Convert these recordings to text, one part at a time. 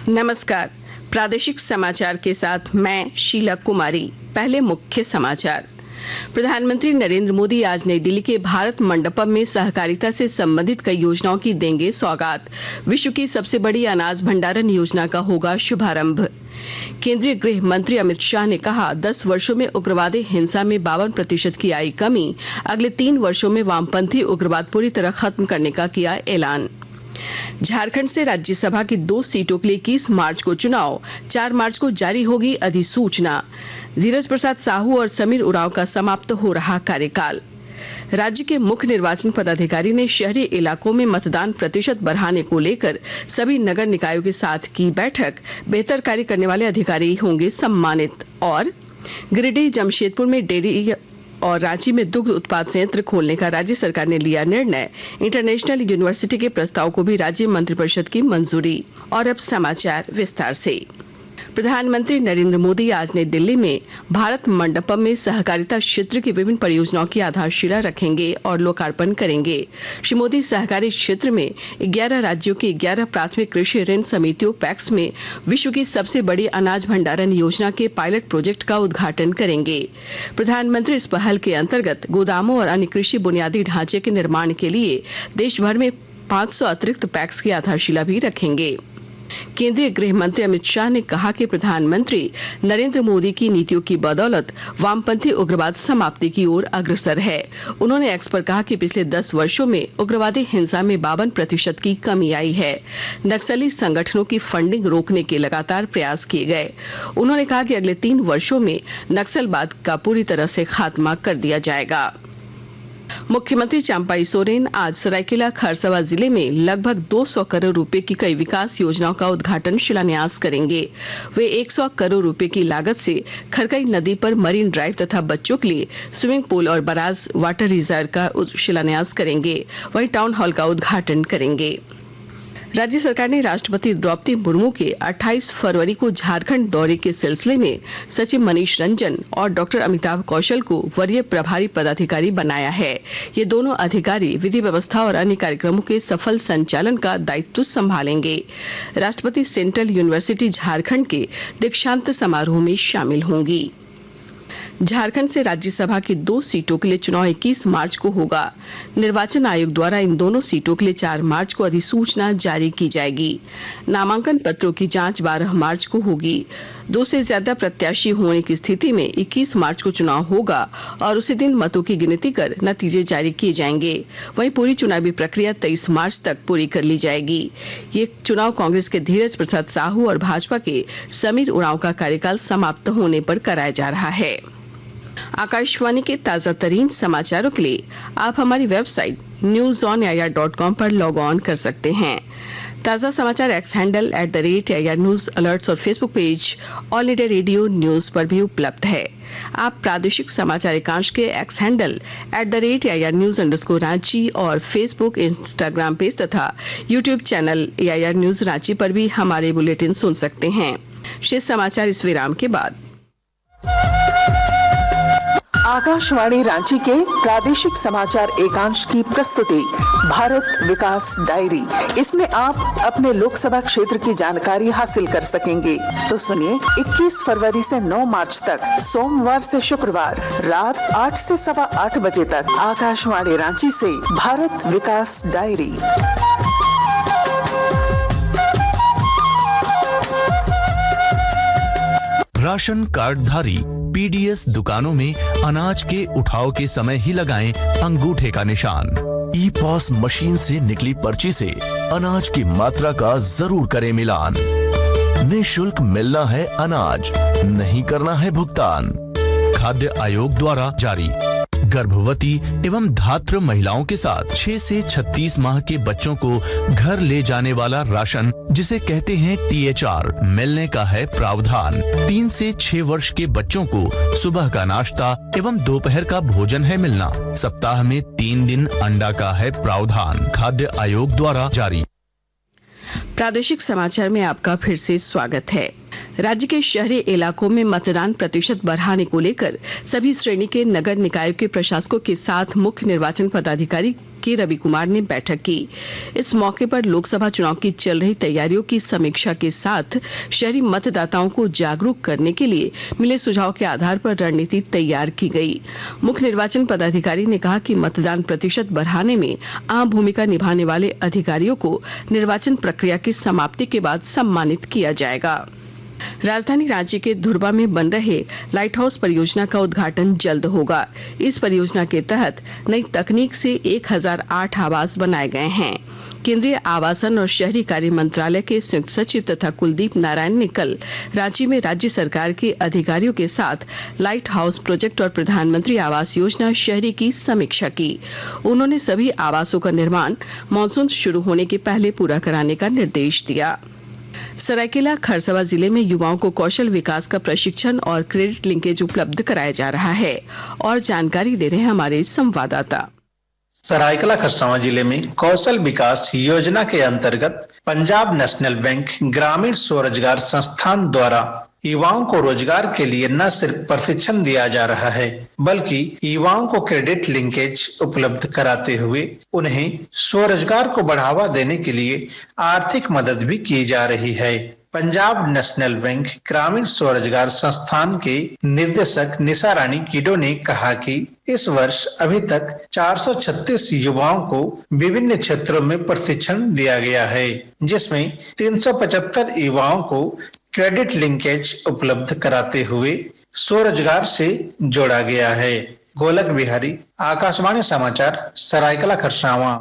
नमस्कार। प्रादेशिक समाचार के साथ मैं शीला कुमारी। पहले मुख्य समाचार। प्रधानमंत्री नरेंद्र मोदी आज नई दिल्ली के भारत मंडपम में सहकारिता से संबंधित कई योजनाओं की देंगे सौगात। विश्व की सबसे बड़ी अनाज भंडारण योजना का होगा शुभारंभ। केंद्रीय गृह मंत्री अमित शाह ने कहा, 10 वर्षों में उग्रवादी हिंसा में 52% की आई कमी। अगले 3 वर्षों में वामपंथी उग्रवाद पूरी तरह खत्म करने का किया ऐलान। झारखंड से राज्यसभा की 2 सीटों के लिए 21 मार्च को चुनाव। 4 मार्च को जारी होगी अधिसूचना। धीरज प्रसाद साहू और समीर उरांव का समाप्त हो रहा कार्यकाल। राज्य के मुख्य निर्वाचन पदाधिकारी ने शहरी इलाकों में मतदान प्रतिशत बढ़ाने को लेकर सभी नगर निकायों के साथ की बैठक। बेहतर कार्य करने वाले अधिकारी होंगे सम्मानित। और गिरिडीह, जमशेदपुर में डेयरी और रांची में दुग्ध उत्पाद संयंत्र खोलने का राज्य सरकार ने लिया निर्णय। इंटरनेशनल यूनिवर्सिटी के प्रस्ताव को भी राज्य मंत्रिपरिषद की मंजूरी। और अब समाचार विस्तार से। प्रधानमंत्री नरेंद्र मोदी आज नई दिल्ली में भारत मंडपम में सहकारिता क्षेत्र की विभिन्न परियोजनाओं की आधारशिला रखेंगे और लोकार्पण करेंगे। श्री मोदी सहकारी क्षेत्र में 11 राज्यों की 11 प्राथमिक कृषि ऋण समितियों पैक्स में विश्व की सबसे बड़ी अनाज भंडारण योजना के पायलट प्रोजेक्ट का उद्घाटन करेंगे। प्रधानमंत्री इस पहल के अंतर्गत गोदामों और अन्य कृषि बुनियादी ढांचे के निर्माण के लिए देश भर में 500 अतिरिक्त पैक्स की आधारशिला भी रखेंगे। केंद्रीय गृह मंत्री अमित शाह ने कहा कि प्रधानमंत्री नरेंद्र मोदी की नीतियों की बदौलत वामपंथी उग्रवाद समाप्ति की ओर अग्रसर है। उन्होंने एक्स पर कहा कि पिछले 10 वर्षों में उग्रवादी हिंसा में 52% की कमी आई है। नक्सली संगठनों की फंडिंग रोकने के लगातार प्रयास किए गए। उन्होंने कहा कि अगले 3 वर्षों में नक्सलवाद का पूरी तरह से खात्मा कर दिया जाएगा। मुख्यमंत्री चंपाई सोरेन आज सरायकेला खरसावां जिले में लगभग 200 करोड़ रुपए की कई विकास योजनाओं का उद्घाटन शिलान्यास करेंगे। वे 100 करोड़ रुपए की लागत से खरकई नदी पर मरीन ड्राइव तथा बच्चों के लिए स्विमिंग पूल और बराज वाटर रिजर्व का शिलान्यास करेंगे। वहीं टाउन हॉल का उद्घाटन करेंगे। राज्य सरकार ने राष्ट्रपति द्रौपदी मुर्मू के 28 फरवरी को झारखंड दौरे के सिलसिले में सचिव मनीष रंजन और डॉक्टर अमिताभ कौशल को वरीय प्रभारी पदाधिकारी बनाया है। ये दोनों अधिकारी विधि व्यवस्था और अन्य कार्यक्रमों के सफल संचालन का दायित्व संभालेंगे। राष्ट्रपति सेंट्रल यूनिवर्सिटी झारखंड के दीक्षांत समारोह में शामिल होंगी। झारखंड से राज्यसभा की 2 सीटों के लिए चुनाव 21 मार्च को होगा। निर्वाचन आयोग द्वारा इन दोनों सीटों के लिए 4 मार्च को अधिसूचना जारी की जाएगी। नामांकन पत्रों की जांच 12 मार्च को होगी। 2 से ज्यादा प्रत्याशी होने की स्थिति में 21 मार्च को चुनाव होगा और उसी दिन मतों की गिनती कर नतीजे जारी किए जाएंगे। वहीं पूरी चुनावी प्रक्रिया 23 मार्च तक पूरी कर ली जाएगी। ये चुनाव कांग्रेस के धीरज प्रसाद साहू और भाजपा के समीर उरांव का कार्यकाल समाप्त होने पर कराया जा रहा है। आकाशवाणी के ताजा तरीन समाचारों के लिए आप हमारी वेबसाइट newsonair.com पर लॉग ऑन कर सकते हैं। ताजा समाचार X handle @AIR news alerts और Facebook page All India Radio news पर भी उपलब्ध है। आप प्रादेशिक समाचार एकांश के X handle @AIR news Ranchi और फेसबुक, इंस्टाग्राम पेज तथा YouTube channel AIR news Ranchi पर भी हमारे बुलेटिन सुन सकते हैं। शेष समाचार इस विराम के बाद। आकाशवाणी रांची के प्रादेशिक समाचार एकांश की प्रस्तुति भारत विकास डायरी। इसमें आप अपने लोकसभा क्षेत्र की जानकारी हासिल कर सकेंगे। तो सुनिए, 21 फरवरी से 9 मार्च तक सोमवार से शुक्रवार रात 8 से सवा 8 बजे तक आकाशवाणी रांची से भारत विकास डायरी। राशन कार्डधारी पीडीएस दुकानों में अनाज के उठाव के समय ही लगाएं अंगूठे का निशान। ई पॉस मशीन से निकली पर्ची से अनाज की मात्रा का जरूर करें मिलान। निःशुल्क मिलना है अनाज, नहीं करना है भुगतान। खाद्य आयोग द्वारा जारी। गर्भवती एवं धात्र महिलाओं के साथ 6 से 36 माह के बच्चों को घर ले जाने वाला राशन, जिसे कहते हैं THR, मिलने का है प्रावधान। 3 से 6 वर्ष के बच्चों को सुबह का नाश्ता एवं दोपहर का भोजन है मिलना। सप्ताह में 3 दिन अंडा का है प्रावधान। खाद्य आयोग द्वारा जारी। प्रादेशिक समाचार में आपका फिर से स्वागत है। राज्य के शहरी इलाकों में मतदान प्रतिशत बढ़ाने को लेकर सभी श्रेणी के नगर निकायों के प्रशासकों के साथ मुख्य निर्वाचन पदाधिकारी के रवि कुमार ने बैठक की। इस मौके पर लोकसभा चुनाव की चल रही तैयारियों की समीक्षा के साथ शहरी मतदाताओं को जागरूक करने के लिए मिले सुझाव के आधार पर रणनीति तैयार की गई। मुख्य निर्वाचन पदाधिकारी ने कहा कि मतदान प्रतिशत बढ़ाने में अहम भूमिका निभाने वाले अधिकारियों को निर्वाचन प्रक्रिया की समाप्ति के बाद सम्मानित किया जाएगा। राजधानी रांची के धुर्बा में बन रहे लाइट हाउस परियोजना का उद्घाटन जल्द होगा। इस परियोजना के तहत नई तकनीक से 1008 आवास बनाए गए हैं। केंद्रीय आवासन और शहरी कार्य मंत्रालय के संयुक्त सचिव तथा कुलदीप नारायण ने कल रांची में राज्य सरकार के अधिकारियों के साथ लाइट हाउस प्रोजेक्ट और प्रधानमंत्री आवास योजना शहरी की समीक्षा की। उन्होंने सभी आवासों का निर्माण मानसून शुरू होने के पहले पूरा कराने का निर्देश दिया। सरायकेला खरसावां जिले में युवाओं को कौशल विकास का प्रशिक्षण और क्रेडिट लिंकेज उपलब्ध कराया जा रहा है और जानकारी दे रहे हैं हमारे संवाददाता। सरायकेला खरसावां जिले में कौशल विकास योजना के अंतर्गत पंजाब नेशनल बैंक ग्रामीण स्वरोजगार संस्थान द्वारा युवाओं को रोजगार के लिए न सिर्फ प्रशिक्षण दिया जा रहा है बल्कि युवाओं को क्रेडिट लिंकेज उपलब्ध कराते हुए उन्हें स्वरोजगार को बढ़ावा देने के लिए आर्थिक मदद भी की जा रही है। पंजाब नेशनल बैंक ग्रामीण स्वरोजगार संस्थान के निर्देशक निशा रानी किडो ने कहा कि इस वर्ष अभी तक 436 युवाओं को विभिन्न क्षेत्रों में प्रशिक्षण दिया गया है, जिसमें 375 युवाओं को क्रेडिट लिंकेज उपलब्ध कराते हुए स्वरोजगार से जोड़ा गया है। गोलक बिहारी, आकाशवाणी समाचार, सरायकेला खरसावां।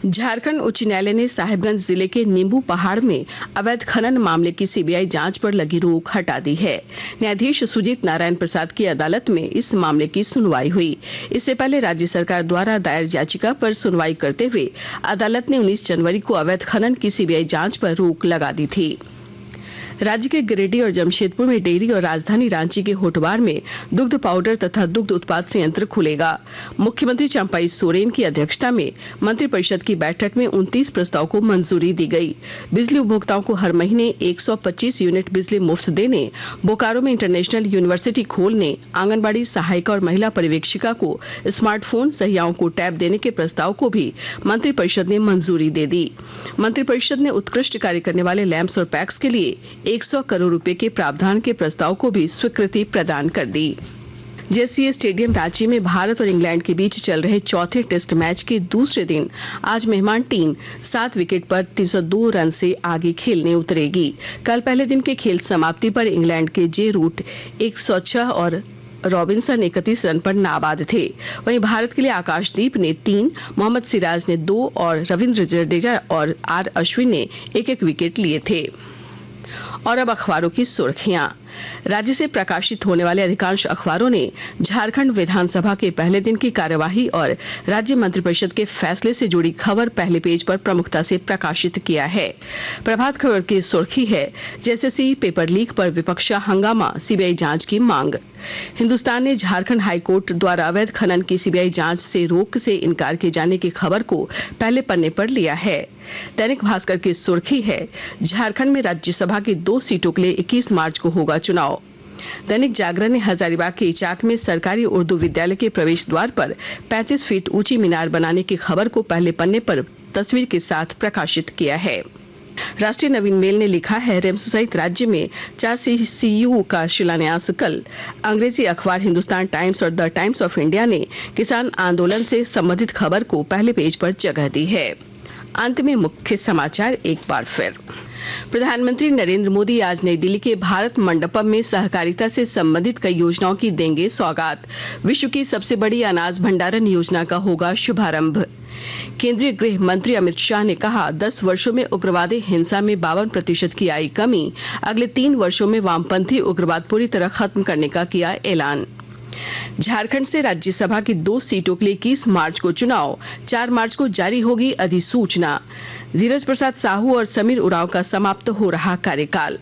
झारखंड उच्च न्यायालय ने साहिबगंज जिले के नींबू पहाड़ में अवैध खनन मामले की सीबीआई जांच पर लगी रोक हटा दी है। न्यायाधीश सुजीत नारायण प्रसाद की अदालत में इस मामले की सुनवाई हुई। इससे पहले राज्य सरकार द्वारा दायर याचिका पर सुनवाई करते हुए अदालत ने 19 जनवरी को अवैध खनन की सीबीआई जांच पर रोक लगा दी थी। राज्य के गिरिडीह और जमशेदपुर में डेयरी और राजधानी रांची के होटवार में दुग्ध पाउडर तथा दुग्ध उत्पाद संयंत्र खुलेगा। मुख्यमंत्री चंपाई सोरेन की अध्यक्षता में मंत्रिपरिषद की बैठक में 29 प्रस्ताव को मंजूरी दी गई। बिजली उपभोक्ताओं को हर महीने 125 यूनिट बिजली मुफ्त देने, बोकारो में इंटरनेशनल यूनिवर्सिटी खोलने, आंगनबाड़ी सहायिका और महिला पर्यवेक्षिका को स्मार्टफोन, सहियाओं को टैब देने के प्रस्ताव को भी मंत्रिपरिषद ने मंजूरी दे दी। मंत्रिपरिषद ने उत्कृष्ट कार्य करने वाले लैंप्स और पैक्स के लिए 100 करोड़ रुपए के प्रावधान के प्रस्ताव को भी स्वीकृति प्रदान कर दी। जेसीए स्टेडियम रांची में भारत और इंग्लैंड के बीच चल रहे चौथे टेस्ट मैच के दूसरे दिन आज मेहमान टीम 7 विकेट पर 302 रन से आगे खेलने उतरेगी। कल पहले दिन के खेल समाप्ति पर इंग्लैंड के जे रूट 106 और रॉबिन्सन 31 रन पर नाबाद थे। वहीं भारत के लिए आकाशदीप ने 3, मोहम्मद सिराज ने 2 और रविंद्र जडेजा और आर अश्विन ने 1-1 विकेट लिए थे। और अब अखबारों की सुर्खियां। राज्य से प्रकाशित होने वाले अधिकांश अखबारों ने झारखंड विधानसभा के पहले दिन की कार्यवाही और राज्य मंत्रिपरिषद के फैसले से जुड़ी खबर पहले पेज पर प्रमुखता से प्रकाशित किया है। प्रभात खबर की सुर्खी है, जेएसएससी पेपर लीक पर विपक्ष का हंगामा, सीबीआई जांच की मांग। हिंदुस्तान ने झारखंड हाईकोर्ट द्वारा अवैध खनन की सीबीआई जांच से रोक से इनकार किए जाने की खबर को पहले पन्ने पर लिया है। दैनिक भास्कर की सुर्खी है, झारखंड में राज्यसभा की 2 सीटों के लिए 21 मार्च को होगा चुनाव। दैनिक जागरण ने हजारीबाग के इचाक में सरकारी उर्दू विद्यालय के प्रवेश द्वार पर 35 फीट ऊंची मीनार बनाने की खबर को पहले पन्ने पर तस्वीर के साथ प्रकाशित किया है। राष्ट्रीय नवीन मेल ने लिखा है, रिम्स सहित राज्य में 4 सीसीयू का शिलान्यास कल। अंग्रेजी अखबार हिंदुस्तान टाइम्स और द टाइम्स ऑफ इंडिया ने किसान आंदोलन से संबंधित खबर को पहले पेज पर जगह दी है। अंत में मुख्य समाचार एक बार फिर। प्रधानमंत्री नरेंद्र मोदी आज नई दिल्ली के भारत मंडपम में सहकारिता से संबंधित कई योजनाओं की देंगे सौगात। विश्व की सबसे बड़ी अनाज भंडारण योजना का होगा शुभारंभ। केंद्रीय गृह मंत्री अमित शाह ने कहा, 10 वर्षों में उग्रवादी हिंसा में 52% की आई कमी। अगले 3 वर्षों में वामपंथी उग्रवाद पूरी तरह खत्म करने का किया ऐलान। झारखंड से राज्यसभा की 2 सीटों के लिए 21 मार्च को चुनाव, 4 मार्च को जारी होगी अधिसूचना। धीरज प्रसाद साहू और समीर उरांव का समाप्त हो रहा कार्यकाल।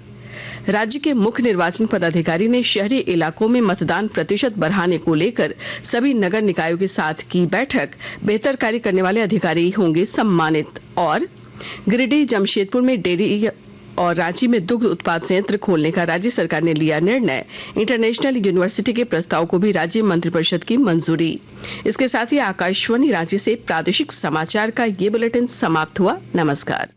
राज्य के मुख्य निर्वाचन पदाधिकारी ने शहरी इलाकों में मतदान प्रतिशत बढ़ाने को लेकर सभी नगर निकायों के साथ की बैठक। बेहतर कार्य करने वाले अधिकारी होंगे सम्मानित। और गिरिडीह जमशेदपुर में डेयरी और रांची में दुग्ध उत्पाद संयंत्र खोलने का राज्य सरकार ने लिया निर्णय। इंटरनेशनल यूनिवर्सिटी के प्रस्ताव को भी राज्य मंत्रिपरिषद की मंजूरी। इसके साथ ही आकाशवाणी रांची से प्रादेशिक समाचार का ये बुलेटिन समाप्त हुआ। नमस्कार।